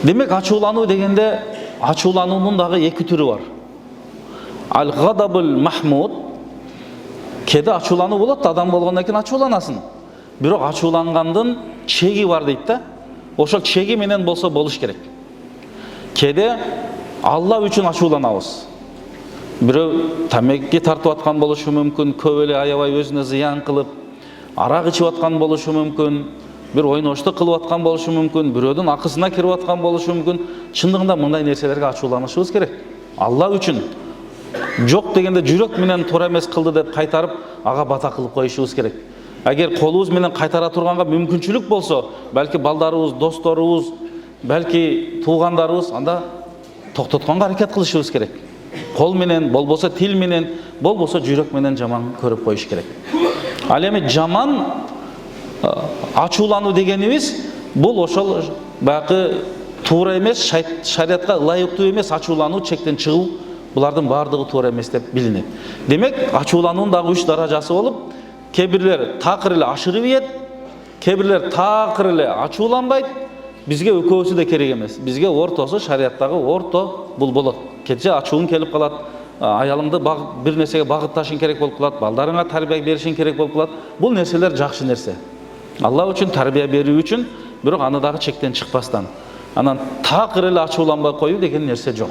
Демек ачуулануу дегенде ачуулануунун дагы эки түрү бар. Ал-гадабул махмуд, кеде ачуулануу болот, адам болгондон кийин ачууланасың. Бирок ачуулангандын чеги бар дейт да. Ошол чеги менен болсо болуш керек. Кеде Алла үчүн ачууланабыз. Бирөө тамеки тартып аткан болушу мүмкүн, көп эле аябай өзүнө зыян кылып, арак ичип аткан болушу мүмкүн, бир ойноштук кылып аткан болушу мүмкүн, бирөөдүн акысына кирип аткан болушу мүмкүн. Чындыгында мындай нерселерге ачууланышыбыз керек. Алла үчүн. Жок дегенде жүрөк менен туура эмес кылды деп кайтарып, ага бата кылып коюшубуз керек. Эгер колубуз менен кайтара турганга мүмкүнчүлүк болсо, балки балдарыбыз, досторубуз, балки туугандарыбыз, анда токтотконго аракет кылышыбыз керек. Кол менен, болбосо тил менен, болбосо жүрөк менен жаман көрүп коюш керек. Ал эми жаман ачуулануу дегенибиз бул ошол баягы туура эмес, шариатка ылайыктуу эмес ачуулануу, чектен чыгуу, булардын баардыгы туура эмес деп билинет. Демек, ачуулануунун дагы 3 даражасы болуп, кээ бирлер такыр эле ашырып ийет, кээ бирлер такыр эле ачууланбайт. Бизге экөөсү да керек эмес. Бизге ортосу, шариаттагы орто бул болот. Кетче ачууң келип калат, аялыңды бир нерсеге багытташың керек болуп калат, балдарыңа тарбия беришиң керек болуп калат. Бул нерселер жакшы нерсе. Алла үчүн тарбия берүү үчүн, бирок аны дагы чектен чыкпастан. Анан такыр эле ачууланбай коюу деген нерсе жок.